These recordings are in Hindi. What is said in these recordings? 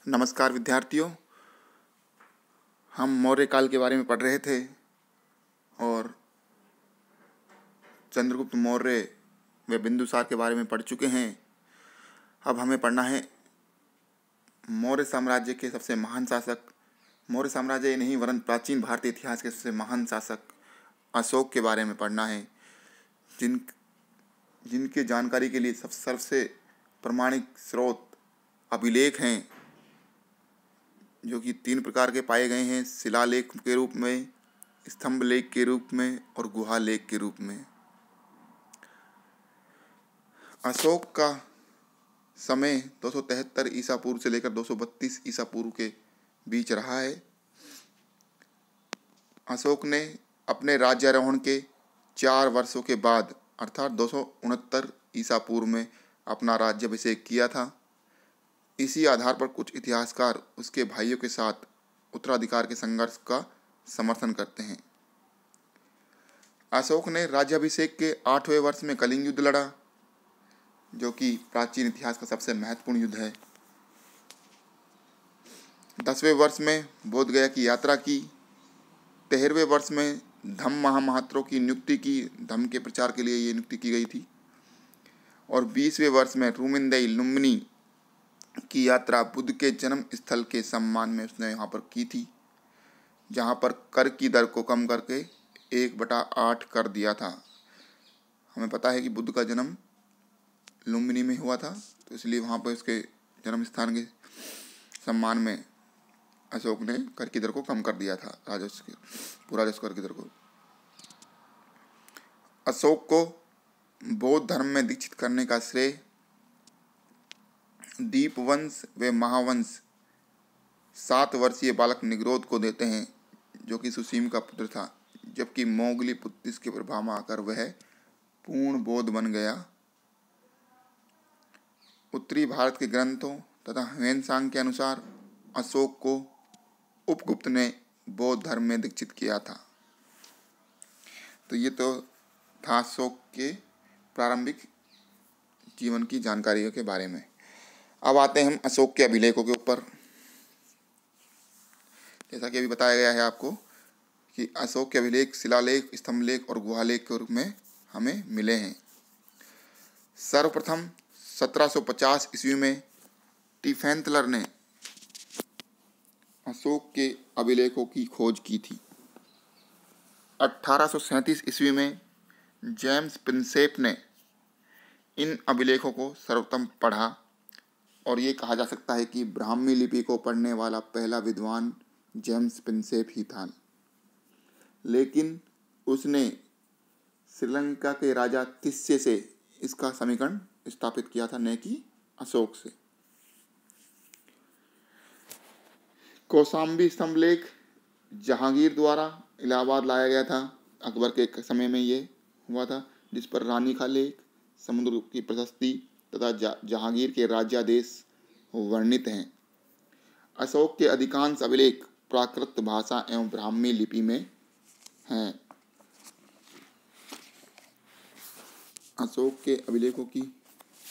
नमस्कार विद्यार्थियों। हम मौर्य काल के बारे में पढ़ रहे थे और चंद्रगुप्त मौर्य व बिंदुसार के बारे में पढ़ चुके हैं। अब हमें पढ़ना है मौर्य साम्राज्य के सबसे महान शासक, मौर्य साम्राज्य नहीं वरन प्राचीन भारतीय इतिहास के सबसे महान शासक अशोक के बारे में पढ़ना है, जिनके जानकारी के लिए सबसे प्रमाणिक स्रोत अभिलेख हैं, जो कि 3 प्रकार के पाए गए हैं: शिलालेख के रूप में, स्तंभ लेख के रूप में और गुहा लेख के रूप में। अशोक का समय 273 ईसा पूर्व से लेकर 232 ईसा पूर्व के बीच रहा है। अशोक ने अपने राज्यारोहण के 4 वर्षों के बाद अर्थात 269 ईसा पूर्व में अपना राज्याभिषेक किया था। इसी आधार पर कुछ इतिहासकार उसके भाइयों के साथ उत्तराधिकार के संघर्ष का समर्थन करते हैं। अशोक ने राज्याभिषेक के 8वें वर्ष में कलिंग युद्ध लड़ा, जो कि प्राचीन इतिहास का सबसे महत्वपूर्ण युद्ध है। 10वें वर्ष में बोधगया की यात्रा की। 13वें वर्ष में धम्म महामहत्रों की नियुक्ति की, धम्म के प्रचार के लिए ये नियुक्ति की गई थी। और 20वें वर्ष में रूमिंदेई लुम्बिनी की यात्रा बुद्ध के जन्म स्थल के सम्मान में उसने यहाँ पर की थी, जहाँ पर कर की दर को कम करके 1/8 कर दिया था। हमें पता है कि बुद्ध का जन्म लुम्बिनी में हुआ था, तो इसलिए वहाँ पर उसके जन्म स्थान के सम्मान में अशोक ने कर की दर को कम कर दिया था, पूरा राजस्व कर की दर को। अशोक को बौद्ध धर्म में दीक्षित करने का श्रेय दीपवंश व महावंश 7 वर्षीय बालक निग्रोध को देते हैं, जो कि सुसीम का पुत्र था, जबकि मोगलीपुत्र के प्रभाव में आकर वह पूर्ण बौद्ध बन गया। उत्तरी भारत के ग्रंथों तथा ह्वेनसांग के अनुसार अशोक को उपगुप्त ने बौद्ध धर्म में दीक्षित किया था। तो ये तो था अशोक के प्रारंभिक जीवन की जानकारियों के बारे में। अब आते हैं हम अशोक के अभिलेखों के ऊपर। जैसा कि अभी बताया गया है आपको कि अशोक के अभिलेख शिलालेख, स्तंभलेख और गुहालेख के रूप में हमें मिले हैं। सर्वप्रथम 1750 ईस्वी में टिफेंतलर ने अशोक के अभिलेखों की खोज की थी। 1837 ईस्वी में जेम्स प्रिंसेप ने इन अभिलेखों को सर्वप्रथम पढ़ा और ये कहा जा सकता है कि ब्राह्मी लिपि को पढ़ने वाला पहला विद्वान जेम्स प्रिंसेप ही था। लेकिन उसने श्रीलंका के राजा तिस्से से इसका समीकरण स्थापित किया था, न कि अशोक से। कौशाम्बी स्तंभलेख जहांगीर द्वारा इलाहाबाद लाया गया था। अकबर के समय में ये हुआ था, जिस पर रानी का लेख, समुद्र की प्रशस्ति तथा जहांगीर के राज्यादेश वर्णित हैं। अशोक के अधिकांश अभिलेख प्राकृत भाषा एवं ब्राह्मी लिपि में हैं। अशोक के अभिलेखों की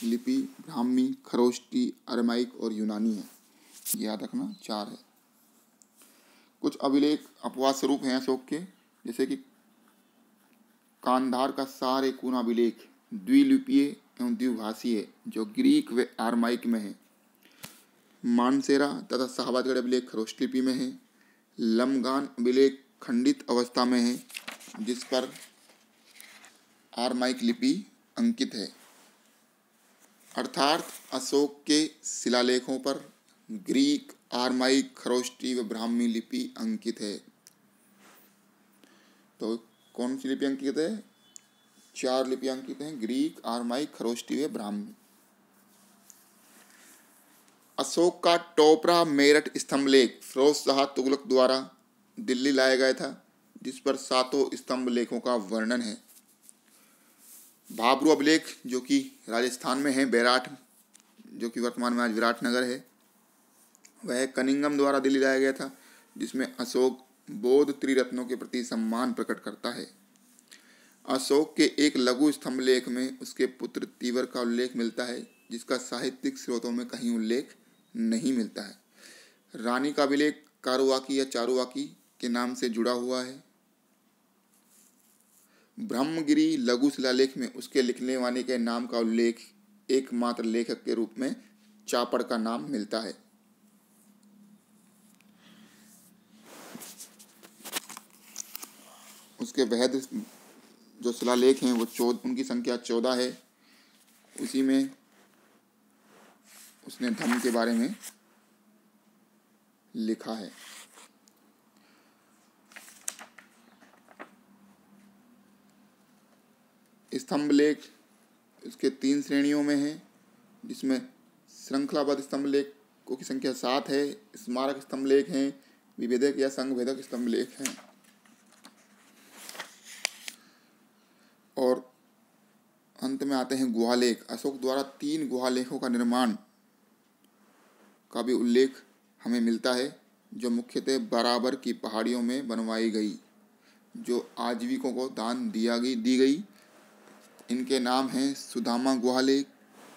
लिपि ब्राह्मी, खरोष्टी, अरमाइक और यूनानी है। याद रखना 4 है। कुछ अभिलेख अपवाद स्वरूप हैं अशोक के, जैसे कि कांधार का सारेकुना अभिलेख द्विलिपीय एवं द्विभाषी है, जो ग्रीक व आरमाइक में है। मानसेरा तथा शाहबाजगढ़ अभिलेख खरोष्ट लिपि में है। लमगान अभिलेख खंडित अवस्था में है, जिस पर आरमाइक लिपि अंकित है। अर्थात अशोक के शिलालेखों पर ग्रीक, आरमाइक, खरोष्टी व ब्राह्मी लिपि अंकित है। तो कौन सी लिपि अंकित है? 4 लिपि अंकित हैं: ग्रीक, आरमाइक, खरोष्टी व ब्राह्मी। अशोक का टोपरा मेरठ स्तंभलेख फिरोज शाह तुगलक द्वारा दिल्ली लाया गया था, जिस पर 7 स्तंभ लेखों का वर्णन है। भाबरू अभिलेख, जो कि राजस्थान में है, बेराठ, जो कि वर्तमान में आज विराटनगर है, वह कनिंगम द्वारा दिल्ली लाया गया था, जिसमें अशोक बौद्ध त्रिरत्नों के प्रति सम्मान प्रकट करता है। अशोक के एक लघु स्तंभलेख में उसके पुत्र तीवर का उल्लेख मिलता है, जिसका साहित्यिक स्रोतों में कहीं उल्लेख नहीं मिलता है। रानी का अभिलेख कारुवाकी या चारुवाकी के नाम से जुड़ा हुआ है। ब्रह्मगिरी लघु शिलालेख में उसके लिखने वाले के नाम का उल्लेख एकमात्र लेखक के रूप में चापड़ का नाम मिलता है। उसके वहद जो शिलालेख हैं वो उनकी संख्या 14 है। उसी में उसने धम्म के बारे में लिखा है। स्तंभ लेख इसके 3 श्रेणियों में है, जिसमें श्रृंखलाबद्ध स्तंभ लेखों की संख्या 7 है। स्मारक स्तंभ लेख हैं, विभेदक या संघभेदक स्तंभ लेख हैं। और अंत में आते हैं गुहालेख। अशोक द्वारा 3 गुहालेखों का निर्माण का भी उल्लेख हमें मिलता है, जो मुख्यतः बराबर की पहाड़ियों में बनवाई गई, जो आजीविकों को दान दी गई। इनके नाम हैं सुदामा गुहालेख,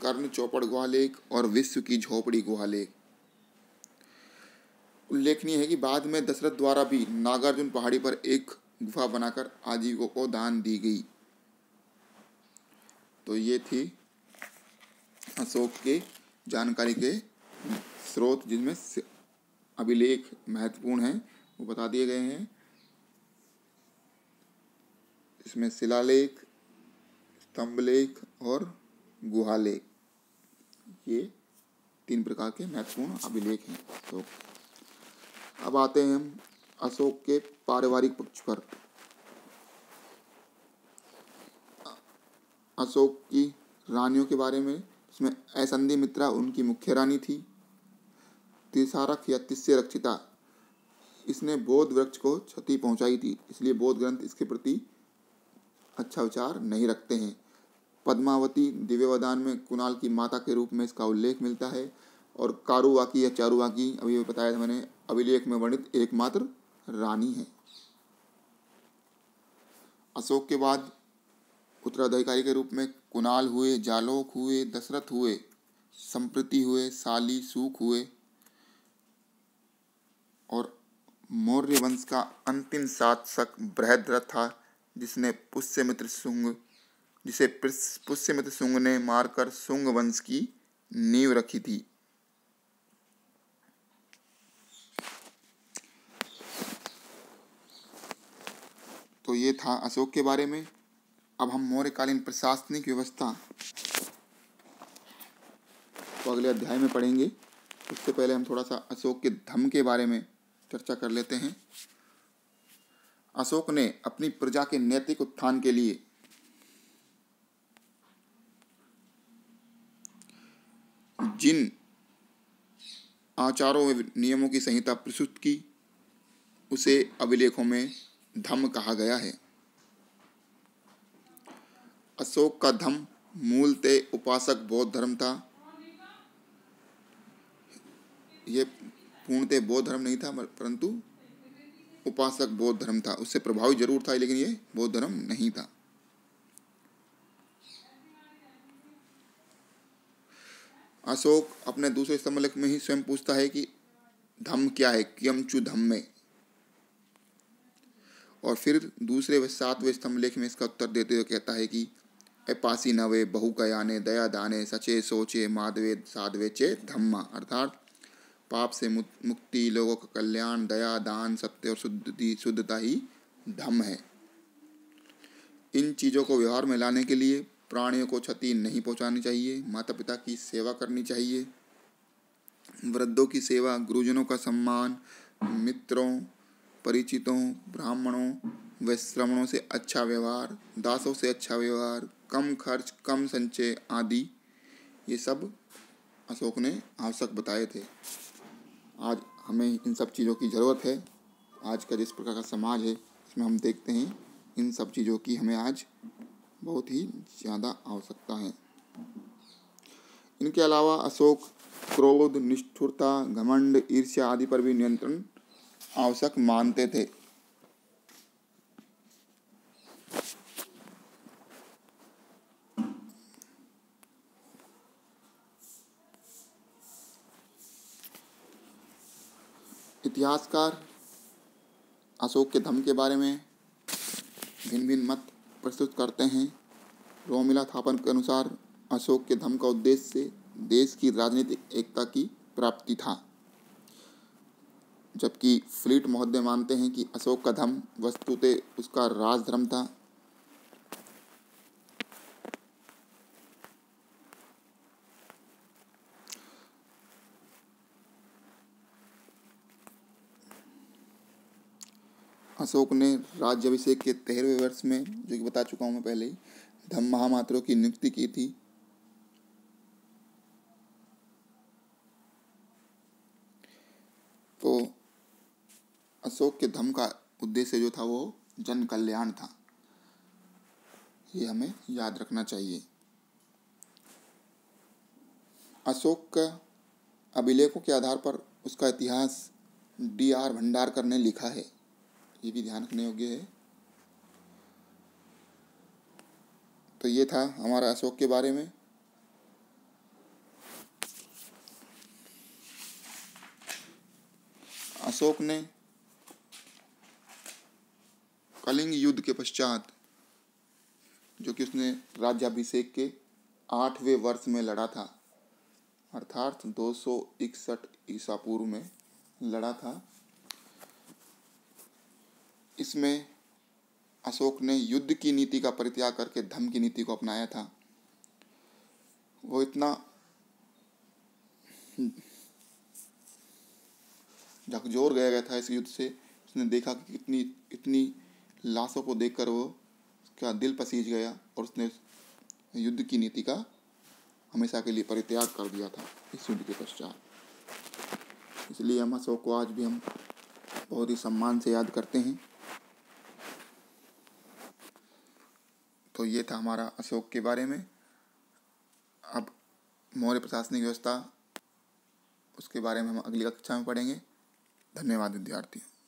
कर्ण चौपड़ गुहालेख और विश्व की झोपड़ी गुहालेख। उल्लेखनीय है कि बाद में दशरथ द्वारा भी नागार्जुन पहाड़ी पर एक गुफा बनाकर आजीविकों को दान दी गई। तो ये थी अशोक के जानकारी के स्रोत, जिनमें अभिलेख महत्वपूर्ण हैं वो बता दिए गए हैं। इसमें शिलालेख, स्तंभलेख और गुहालेख, ये 3 प्रकार के महत्वपूर्ण अभिलेख हैं। तो अब आते हैं हम अशोक के पारिवारिक पक्ष पर। अशोक की रानियों के बारे में, इसमें ऐसंधी मित्रा उनकी मुख्य रानी थी। तिसारक या तिस्य रक्षिता, इसने बोध वृक्ष को क्षति पहुंचाई थी, इसलिए बौद्ध ग्रंथ इसके प्रति अच्छा विचार नहीं रखते हैं। पद्मावती दिव्यवदान में कुणाल की माता के रूप में इसका उल्लेख मिलता है। और कारुवाकी या चारुवाकी, अभी बताया था मैंने, अभिलेख में वर्णित एकमात्र रानी है। अशोक के बाद उत्तराधिकारी के रूप में कुणाल हुए, जालोक हुए, दशरथ हुए, संप्रति हुए, साली, सूक हुए और मौर्य वंश का अंतिम शासक बृहद्रथ था, जिसे पुष्यमित्र शुंग ने मारकर शुंग वंश की नींव रखी थी। तो ये था अशोक के बारे में। अब हम मौर्यकालीन प्रशासनिक व्यवस्था को अगले अध्याय में पढ़ेंगे। उससे पहले हम थोड़ा सा अशोक के धम्म के बारे में चर्चा कर लेते हैं। अशोक ने अपनी प्रजा के नैतिक उत्थान के लिए जिन आचारों व नियमों की संहिता प्रस्तुत की, उसे अभिलेखों में धम्म कहा गया है। अशोक का धम्म मूलतः उपासक बौद्ध धर्म था। यह पूर्णतः बौद्ध धर्म नहीं था, परंतु उपासक बौद्ध धर्म था। उससे प्रभावित जरूर था, लेकिन यह बौद्ध धर्म नहीं था। अशोक अपने दूसरे स्तंभलेख में ही स्वयं पूछता है कि धम्म क्या है, कियमचु धम्मे। और फिर दूसरे व 7वें स्तंभलेख में इसका उत्तर देते हुए कहता है कि अपासी नवे बहुकयाने दया दाने सचे सोचे माधवे साधवे चे धम्मा, अर्थात पाप से मुक्ति, लोगों का कल्याण, दया, दान, सत्य और शुद्धता ही धम्म है। इन चीज़ों को व्यवहार में लाने के लिए प्राणियों को क्षति नहीं पहुंचानी चाहिए, माता पिता की सेवा करनी चाहिए, वृद्धों की सेवा, गुरुजनों का सम्मान, मित्रों, परिचितों, ब्राह्मणों व श्रमणों से अच्छा व्यवहार, दासों से अच्छा व्यवहार, कम खर्च, कम संचय आदि, ये सब अशोक ने आवश्यक बताए थे। आज हमें इन सब चीज़ों की ज़रूरत है। आज का जिस प्रकार का समाज है, इसमें हम देखते हैं इन सब चीज़ों की हमें आज बहुत ही ज़्यादा आवश्यकता है। इनके अलावा अशोक क्रोध, निष्ठुरता, घमंड, ईर्ष्या आदि पर भी नियंत्रण आवश्यक मानते थे। इतिहासकार अशोक के धम्म के बारे में भिन्न भिन्न मत प्रस्तुत करते हैं। रोमिला थापन के अनुसार अशोक के धम्म का उद्देश्य देश की राजनीतिक एकता की प्राप्ति था, जबकि फ्लीट महोदय मानते हैं कि अशोक का धम्म वस्तुतः उसका राजधर्म था। अशोक ने राज्याभिषेक के 13वें वर्ष में, जो कि बता चुका हूँ मैं पहले ही, धम्म महामात्रों की नियुक्ति की थी। तो अशोक के धम्म का उद्देश्य जो था वो जन कल्याण था, ये हमें याद रखना चाहिए। अशोक का अभिलेखों के आधार पर उसका इतिहास D.R. भंडारकर ने लिखा है, ये भी ध्यान रखने योग्य है। तो ये था हमारा अशोक के बारे में। अशोक ने कलिंग युद्ध के पश्चात, जो कि उसने राज्याभिषेक के 8वें वर्ष में लड़ा था, अर्थात 261 ईसा पूर्व में लड़ा था, इसमें अशोक ने युद्ध की नीति का परित्याग करके धम्म की नीति को अपनाया था। वो इतना झकझोर गया था इस युद्ध से, उसने देखा कि इतनी लाशों को देखकर वो उसका दिल पसीज गया और उसने युद्ध की नीति का हमेशा के लिए परित्याग कर दिया था इस युद्ध के पश्चात। इसलिए हम अशोक को आज भी हम बहुत ही सम्मान से याद करते हैं। तो ये था हमारा अशोक के बारे में। अब मौर्य प्रशासनिक व्यवस्था, उसके बारे में हम अगली कक्षा में पढ़ेंगे। धन्यवाद विद्यार्थियों।